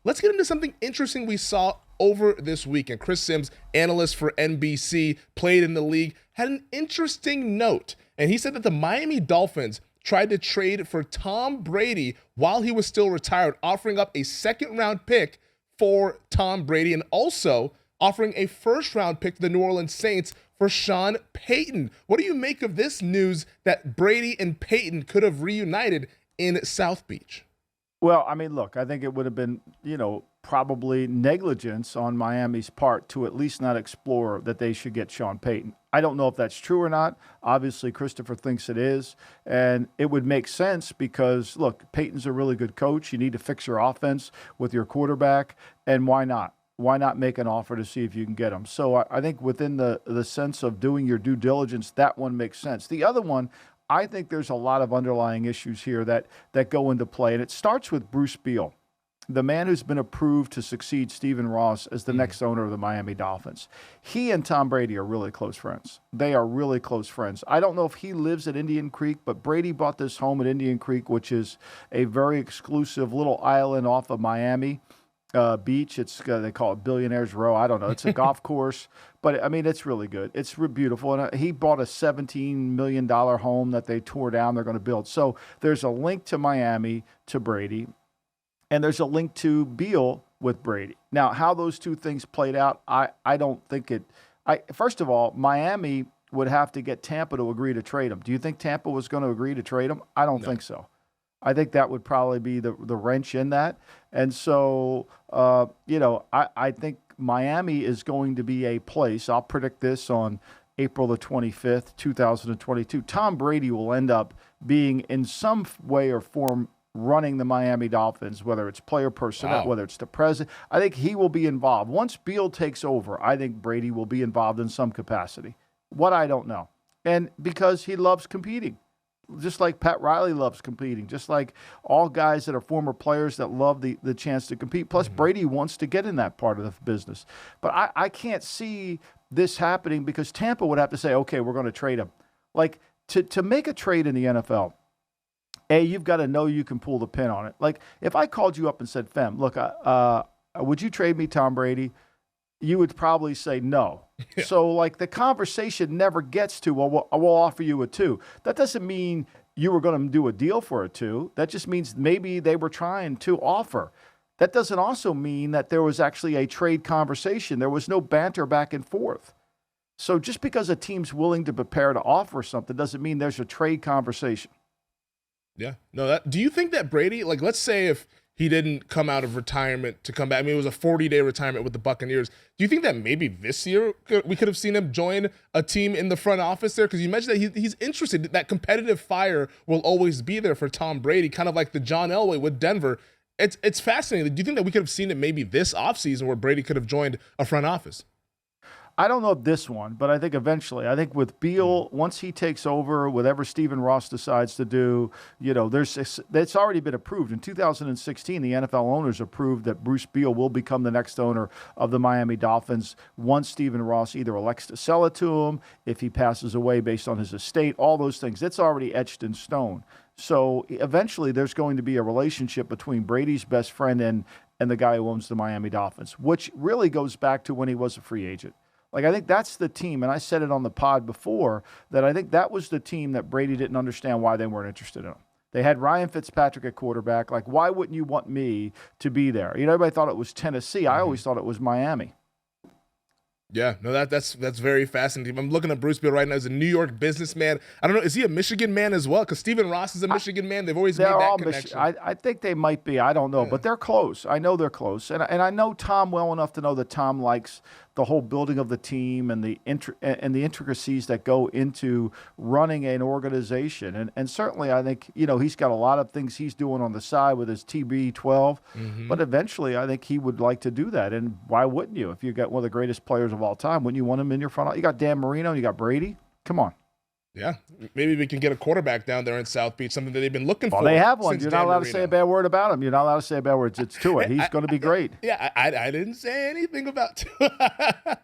let's get into something interesting we saw over this weekend. Chris Sims, analyst for NBC, played in the league, had an interesting note. And he said that the Miami Dolphins tried to trade for Tom Brady while he was still retired, offering up a second-round pick for Tom Brady and also offering a first-round pick to the New Orleans Saints for Sean Payton. What do you make of this news that Brady and Payton could have reunited in South Beach? Well, I mean, look, I think it would have been, probably negligence on Miami's part to at least not explore that they should get Sean Payton. I don't know if that's true or not. Obviously, Christopher thinks it is. And it would make sense because, look, Payton's a really good coach. You need to fix your offense with your quarterback. And why not? Why not make an offer to see if you can get him? So I think within the sense of doing your due diligence, that one makes sense. The other one, I think there's a lot of underlying issues here that go into play. And it starts with Bruce Beal, the man who's been approved to succeed Stephen Ross as the next owner of the Miami Dolphins. He and Tom Brady are really close friends. They are really close friends. I don't know if he lives at Indian Creek, but Brady bought this home at Indian Creek, which is a very exclusive little island off of Miami Beach. It's they call it Billionaires Row. I don't know. It's a golf course, but I mean, it's really good. It's beautiful. And he bought a $17 million home that they tore down. They're going to build. So there's a link to Miami to Brady, and there's a link to Beal with Brady. Now, how those two things played out, I don't think it. First of all, Miami would have to get Tampa to agree to trade him. Do you think Tampa was going to agree to trade him? I don't think so. I think that would probably be the wrench in that. And so, I think Miami is going to be a place. I'll predict this on April the 25th, 2022. Tom Brady will end up being in some way or form running the Miami Dolphins, whether it's player personnel, whether it's the president. I think he will be involved. Once Beal takes over, I think Brady will be involved in some capacity. What I don't know. And because he loves competing. Just like Pat Riley loves competing, just like all guys that are former players that love the chance to compete. Plus, Brady wants to get in that part of the business. But I can't see this happening because Tampa would have to say, okay, we're going to trade him. Like, to make a trade in the NFL, you've got to know you can pull the pin on it. Like, if I called you up and said, Fem, look, would you trade me Tom Brady? You would probably say no. Yeah. So, like, the conversation never gets to, well, we'll offer you a 2. That doesn't mean you were going to do a deal for a 2. That just means maybe they were trying to offer. That doesn't also mean that there was actually a trade conversation. There was no banter back and forth. So just because a team's willing to prepare to offer something doesn't mean there's a trade conversation. Yeah. No, do you think that Brady, like, let's say if he didn't come out of retirement to come back. I mean, it was a 40-day retirement with the Buccaneers. Do you think that maybe this year we could have seen him join a team in the front office there? Because you mentioned that he's interested. That competitive fire will always be there for Tom Brady, kind of like the John Elway with Denver. It's fascinating. Do you think that we could have seen it maybe this offseason where Brady could have joined a front office? I don't know this one, but I think eventually. I think with Beal, once he takes over, whatever Stephen Ross decides to do, it's already been approved. In 2016, the NFL owners approved that Bruce Beal will become the next owner of the Miami Dolphins once Stephen Ross either elects to sell it to him, if he passes away based on his estate, all those things. It's already etched in stone. So eventually there's going to be a relationship between Brady's best friend and the guy who owns the Miami Dolphins, which really goes back to when he was a free agent. Like, I think that's the team, and I said it on the pod before, that I think that was the team that Brady didn't understand why they weren't interested in him. They had Ryan Fitzpatrick at quarterback. Like, why wouldn't you want me to be there? Everybody thought it was Tennessee. I always thought it was Miami. Yeah, no, that's very fascinating. I'm looking at Bruce Beal right now as a New York businessman. I don't know, is he a Michigan man as well? Because Stephen Ross is a Michigan man. They've always made that connection. I think they might be. I don't know, but they're close. I know they're close, and I know Tom well enough to know that Tom likes the whole building of the team and the intricacies that go into running an organization. And certainly, I think he's got a lot of things he's doing on the side with his TB12. But eventually, I think he would like to do that. And why wouldn't you? If you got one of the greatest players of all time, wouldn't you want him in your front? You got Dan Marino, you got Brady. Come on. Yeah, maybe we can get a quarterback down there in South Beach, something that they've been looking for. Well, they have one. You're not allowed to say a bad word about him. You're not allowed to say a bad word. It's Tua. He's going to be great. Yeah, I didn't say anything about Tua.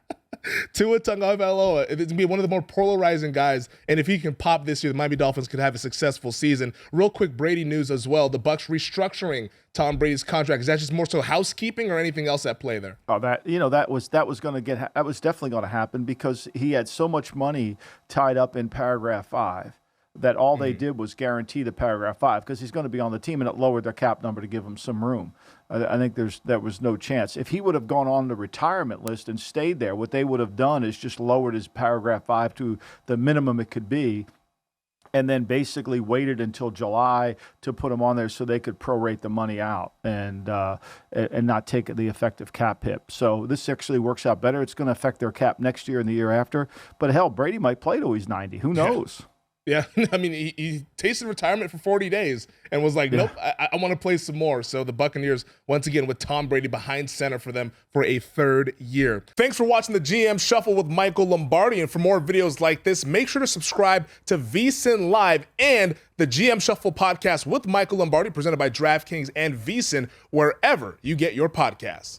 Tua Tagovailoa, it's going to be one of the more polarizing guys, and if he can pop this year, the Miami Dolphins could have a successful season. Real quick Brady news as well. The Bucs restructuring Tom Brady's contract. Is that just more so housekeeping or anything else at play there? Oh, that was definitely going to happen because he had so much money tied up in paragraph 5 that all they did was guarantee the paragraph 5 because he's going to be on the team, and it lowered their cap number to give him some room. I think there was no chance. If he would have gone on the retirement list and stayed there, what they would have done is just lowered his paragraph 5 to the minimum it could be, and then basically waited until July to put him on there so they could prorate the money out and not take the effective cap hit. So this actually works out better. It's going to affect their cap next year and the year after. But hell, Brady might play till he's 90. Who knows? Yeah, I mean, he tasted retirement for 40 days and was like, nope, I want to play some more. So the Buccaneers, once again, with Tom Brady behind center for them for a 3rd year. Thanks for watching the GM Shuffle with Michael Lombardi. And for more videos like this, make sure to subscribe to VSiN Live and the GM Shuffle podcast with Michael Lombardi, presented by DraftKings and VSiN, wherever you get your podcasts.